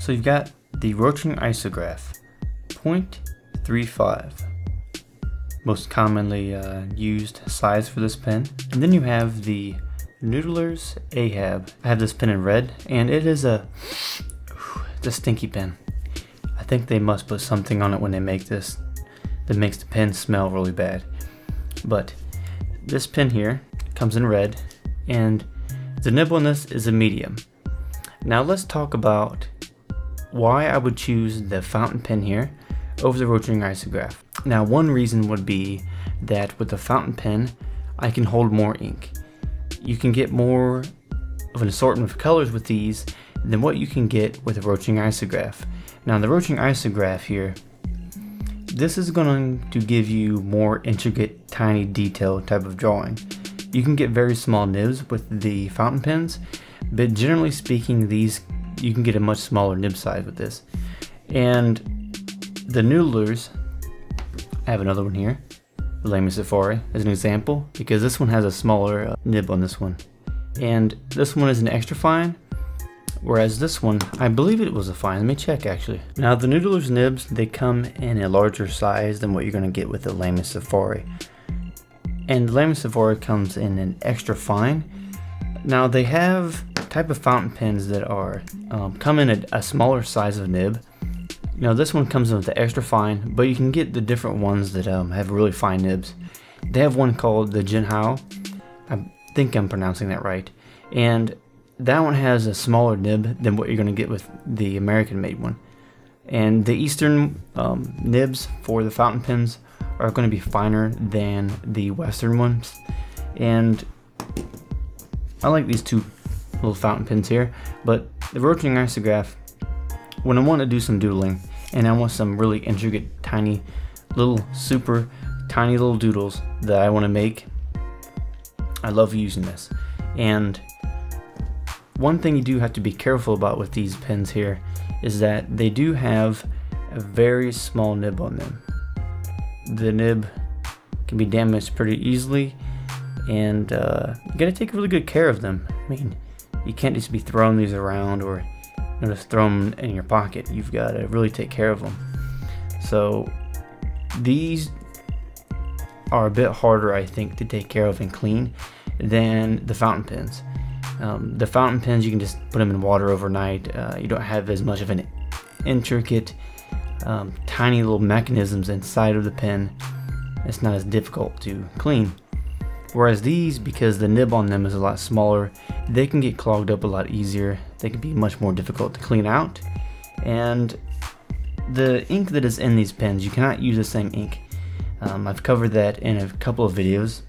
So you've got the Rotring Isograph 0.35, most commonly used size for this pen. And then you have the Noodlers Ahab. I have this pen in red, and it is it's a stinky pen. I think they must put something on it when they make this that makes the pen smell really bad. But this pen here comes in red, and the nib on this is a medium. Now let's talk about why I would choose the fountain pen here over the Rotring Isograph. Now, one reason would be that with the fountain pen, I can hold more ink. You can get more of an assortment of colors with these than what you can get with the Rotring Isograph. Now, the Rotring Isograph here, this is going to give you more intricate, tiny detail type of drawing. You can get very small nibs with the fountain pens, but generally speaking, you can get a much smaller nib size with this. And the Noodlers, I have another one here, the Lamy Safari, as an example, because this one has a smaller nib on this one. And this one is an extra fine, whereas this one, I believe it was a fine. Let me check actually. Now the Noodlers nibs, they come in a larger size than what you're going to get with the Lamy Safari. And the Lamy Safari comes in an extra fine. Now they have type of fountain pens that are come in a smaller size of nib. Now this one comes in with the extra fine, but you can get the different ones that have really fine nibs. They have one called the Jinhao. I think I'm pronouncing that right. And that one has a smaller nib than what you're going to get with the American made one. And the Eastern nibs for the fountain pens are going to be finer than the Western ones. And I like these two little fountain pens here, but the Rotring Isograph, when I want to do some doodling and I want some really intricate, tiny, little, super tiny little doodles that I want to make, I love using this. And one thing you do have to be careful about with these pens here is that they do have a very small nib on them. The nib can be damaged pretty easily, and you gotta take really good care of them. I mean, you can't just be throwing these around or just throw them in your pocket. You've got to really take care of them. So these are a bit harder, I think, to take care of and clean than the fountain pens. The fountain pens, you can just put them in water overnight. You don't have as much of an intricate, tiny little mechanisms inside of the pen. It's not as difficult to clean. Whereas these, because the nib on them is a lot smaller, they can get clogged up a lot easier. They can be much more difficult to clean out. And the ink that is in these pens, you cannot use the same ink. I've covered that in a couple of videos.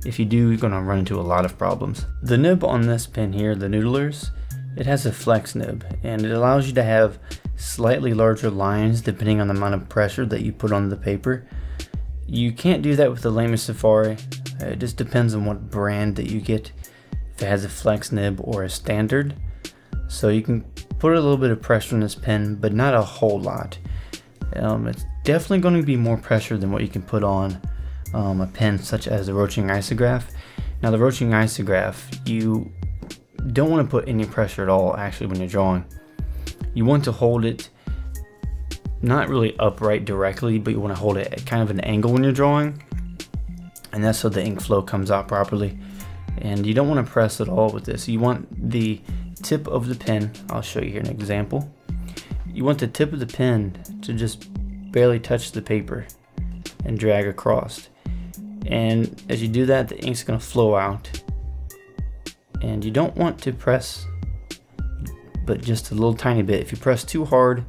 If you do, you're going to run into a lot of problems. The nib on this pen here, the Noodlers, it has a flex nib, and it allows you to have slightly larger lines depending on the amount of pressure that you put on the paper. You can't do that with the Lamy Safari. It just depends on what brand that you get, if it has a flex nib or a standard. So you can put a little bit of pressure on this pen, but not a whole lot. It's definitely going to be more pressure than what you can put on a pen such as the Rotring Isograph. Now the Rotring Isograph, you don't want to put any pressure at all actually when you're drawing. You want to hold it not really upright directly, but you want to hold it at kind of an angle when you're drawing, and that's so the ink flow comes out properly. And you don't want to press at all with this. You want the tip of the pen, I'll show you here an example. You want the tip of the pen to just barely touch the paper and drag across. And as you do that, the ink's going to flow out. And you don't want to press but just a little tiny bit. If you press too hard,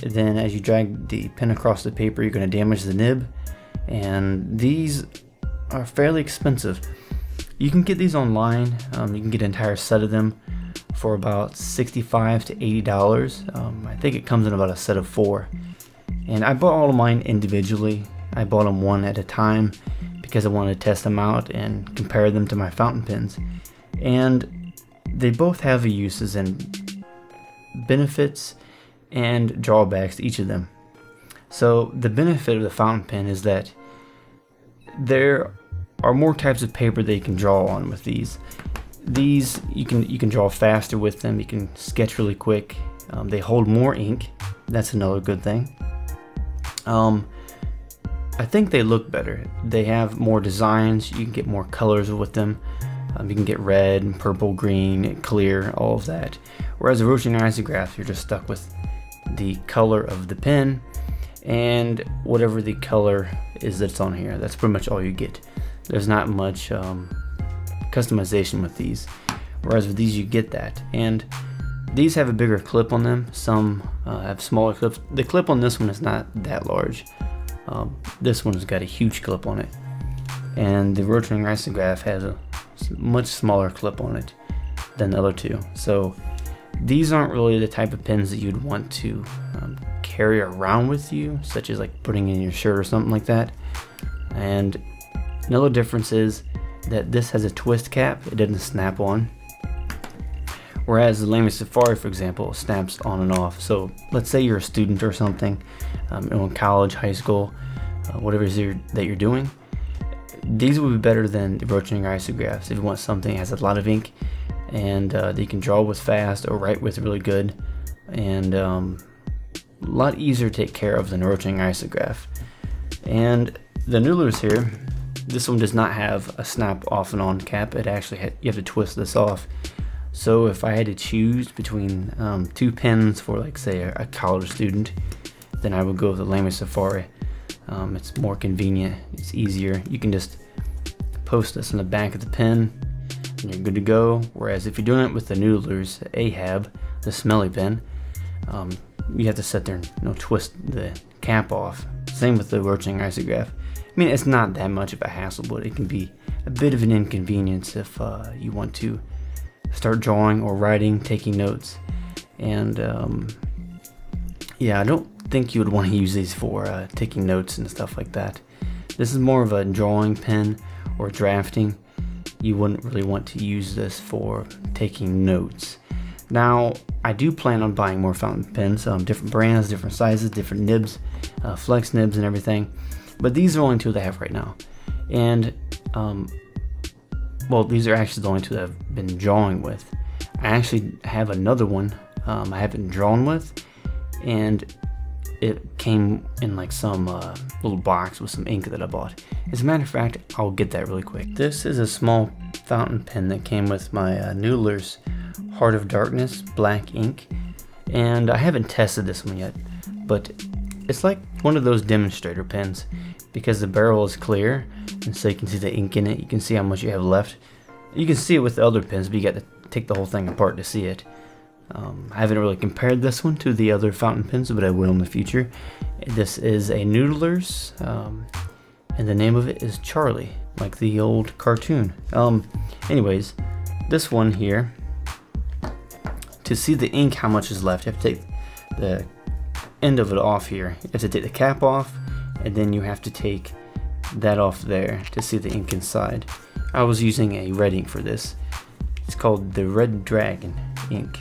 then as you drag the pen across the paper, you're going to damage the nib. And these are fairly expensive. You can get these online. You can get an entire set of them for about $65 to $80. I think it comes in about a set of 4. And I bought all of mine individually. I bought them one at a time because I wanted to test them out and compare them to my fountain pens. And they both have uses and benefits and drawbacks to each of them. So the benefit of the fountain pen is that there are more types of paper that you can draw on with these. These you can draw faster with them. You can sketch really quick. They hold more ink. That's another good thing. I think they look better. They have more designs. You can get more colors with them. You can get red, purple, green, clear, all of that. Whereas the Rotring Isograph, you're just stuck with the color of the pen and whatever the color is that's on here. That's pretty much all you get. There's not much customization with these. Whereas with these you get that. And these have a bigger clip on them. Some have smaller clips. The clip on this one is not that large. This one's got a huge clip on it. And the Rotring Isograph has a much smaller clip on it than the other two. So these aren't really the type of pens that you'd want to carry around with you, such as like putting in your shirt or something like that. And another difference is that this has a twist cap. It doesn't snap on. Whereas the Lamy Safari, for example, snaps on and off. So let's say you're a student or something, in college, high school, whatever it is that you're doing. These would be better than the Rotring Isographs if you want something that has a lot of ink and that you can draw with fast or write with really good, and a lot easier to take care of than the Rotring Isograph. And the Noodlers here, this one does not have a snap off and on cap. It actually you have to twist this off. So if I had to choose between two pens for, like, say a college student, then I would go with the Lamy Safari. It's more convenient, it's easier. You can just post this in the back of the pen and you're good to go. Whereas if you're doing it with the Noodlers ahab, the smelly pen, you have to sit there and twist the cap off. Same with the Rotring Isograph. I mean, it's not that much of a hassle, but it can be a bit of an inconvenience if you want to start drawing or writing, taking notes. And yeah, I don't think you would want to use these for taking notes and stuff like that. This is more of a drawing pen or drafting. You wouldn't really want to use this for taking notes. Now, I do plan on buying more fountain pens, different brands, different sizes, different nibs, flex nibs and everything. But these are only two that I have right now. And well, these are actually the only two that I've been drawing with. I actually have another one I haven't drawn with, and it came in like some little box with some ink that I bought. As a matter of fact, I'll get that really quick. This is a small fountain pen that came with my Noodlers Heart of Darkness black ink, and I haven't tested this one yet, but it's like one of those demonstrator pens because the barrel is clear, and so you can see the ink in it. You can see how much you have left. You can see it with the other pens, but you got to take the whole thing apart to see it. I haven't really compared this one to the other fountain pens, but I will in the future. This is a Noodlers, and the name of it is Charlie, like the old cartoon. Anyways, this one here, to see the ink, how much is left, you have to take the end of it off here. You have to take the cap off, and then you have to take that off there to see the ink inside. I was using a red ink for this. It's called the Red Dragon ink.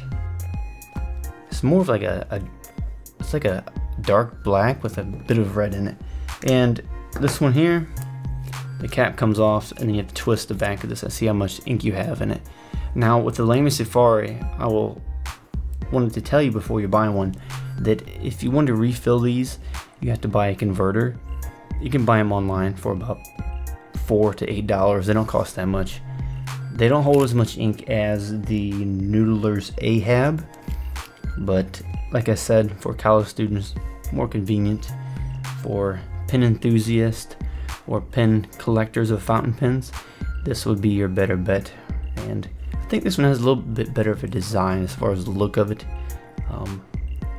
It's more of like it's like a dark black with a bit of red in it. And this one here, the cap comes off, and then you have to twist the back of this and see how much ink you have in it. Now with the Lamy Safari, I wanted to tell you before you buy one that if you want to refill these, you have to buy a converter. You can buy them online for about $4 to $8. They don't cost that much. They don't hold as much ink as the Noodlers ahab, but like I said, for college students, more convenient. For pen enthusiasts or pen collectors of fountain pens, this would be your better bet. And I think this one has a little bit better of a design as far as the look of it.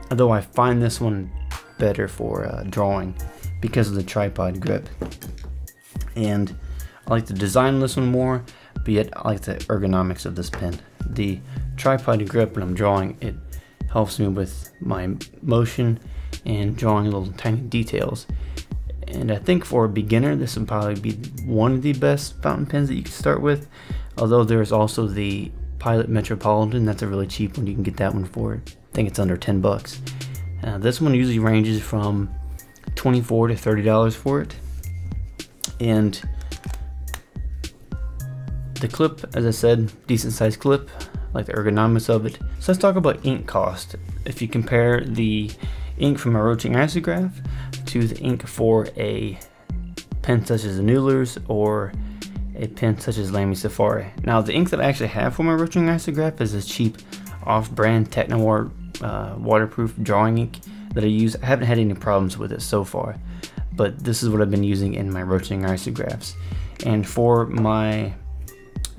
Although I find this one better for drawing because of the tripod grip. And I like the design of this one more, but yet I like the ergonomics of this pen. The tripod grip when I'm drawing, it helps me with my motion and drawing little tiny details. And I think for a beginner, this would probably be one of the best fountain pens that you can start with. Although there's also the Pilot Metropolitan, that's a really cheap one. You can get that one for, I think it's under 10 bucks. This one usually ranges from $24 to $30 for it. And the clip, as I said, decent sized clip, like the ergonomics of it. So let's talk about ink cost. if you compare the ink from a Rotring Isograph to the ink for a pen such as the Noodlers or a pen such as Lamy Safari. Now the ink that I actually have for my Rotring Isograph is a cheap off-brand Technoart waterproof drawing ink that I use. I haven't had any problems with it so far, but this is what I've been using in my Rotring Isographs. And for my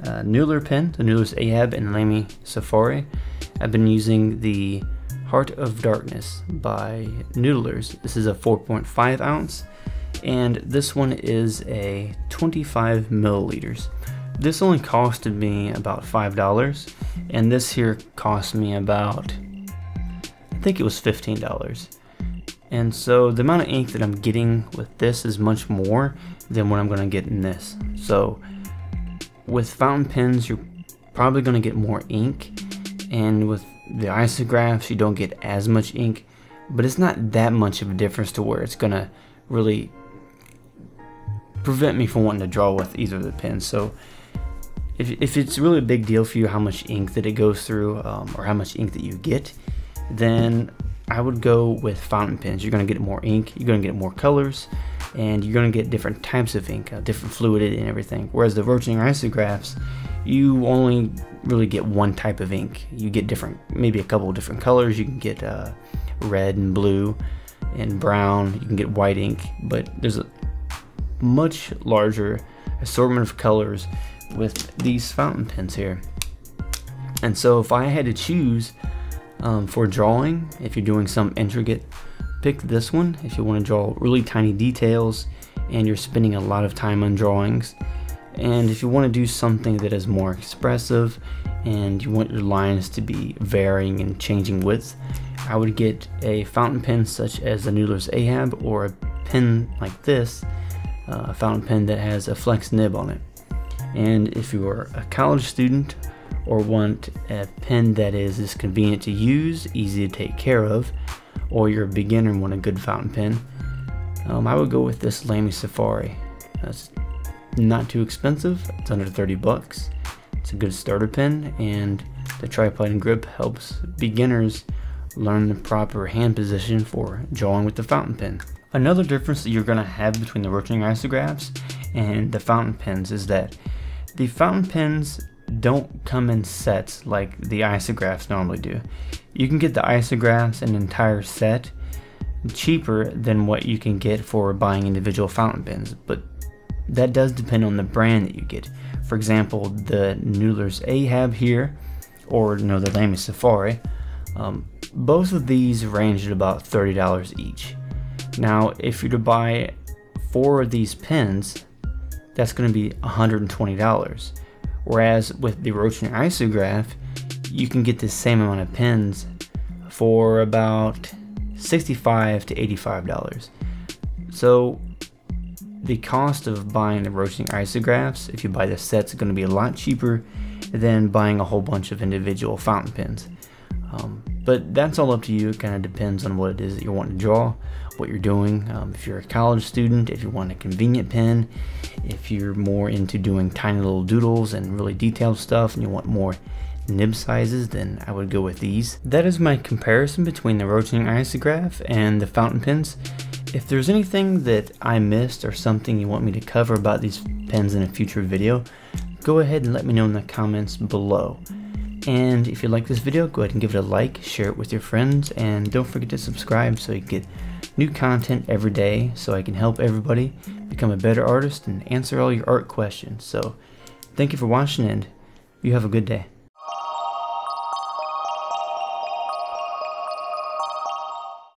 Noodler pen, the Noodlers Ahab and Lamy Safari, I've been using the Heart of Darkness by Noodlers. This is a 4.5 ounce, and this one is a 25 milliliters. This only costed me about $5, and this here cost me about, I think it was $15. And so the amount of ink that I'm getting with this is much more than what I'm going to get in this. So with fountain pens, you're probably going to get more ink, and with the isographs, you don't get as much ink, but it's not that much of a difference to where it's going to really prevent me from wanting to draw with either of the pens. So if it's really a big deal for you how much ink that it goes through, or how much ink that you get, then I would go with fountain pens. You're going to get more ink, you're going to get more colors, and you're going to get different types of ink, different fluidity and everything. Whereas the Rotring Isographs, you only really get one type of ink. You get different, maybe a couple of different colors. You can get red and blue and brown. You can get white ink, but there's a much larger assortment of colors with these fountain pens here. And so if I had to choose for drawing, if you're doing some intricate, pick this one. If you want to draw really tiny details and you're spending a lot of time on drawings, and if you want to do something that is more expressive and you want your lines to be varying and changing width, I would get a fountain pen such as the Noodlers Ahab, or a pen like this, a fountain pen that has a flex nib on it. And if you are a college student or want a pen that is convenient to use, easy to take care of, or you're a beginner and want a good fountain pen, I would go with this Lamy Safari. That's not too expensive, it's under 30 bucks. It's a good starter pen, and the tripod and grip helps beginners learn the proper hand position for drawing with the fountain pen. Another difference that you're going to have between the Rotring Isographs and the fountain pens is that the fountain pens don't come in sets like the isographs normally do. You can get the isographs an entire set cheaper than what you can get for buying individual fountain pens, but that does depend on the brand that you get. For example, the Noodlers Ahab here, or the Lamy Safari, both of these range at about $30 each. Now, if you're to buy 4 of these pens, that's going to be $120. Whereas with the Rotring Isograph, you can get the same amount of pens for about $65 to $85. So the cost of buying the Rotring Isographs, if you buy the sets, is going to be a lot cheaper than buying a whole bunch of individual fountain pens. But that's all up to you. It kind of depends on what it is that you want to draw, what you're doing. If you're a college student, if you want a convenient pen, if you're more into doing tiny little doodles and really detailed stuff and you want more nib sizes, then I would go with these. That is my comparison between the Rotring Isograph and the fountain pens. If there's anything that I missed or something you want me to cover about these pens in a future video, go ahead and let me know in the comments below. And if you like this video, go ahead and give it a like, share it with your friends, and don't forget to subscribe so you get new content every day, so I can help everybody become a better artist and answer all your art questions. So thank you for watching, and you have a good day.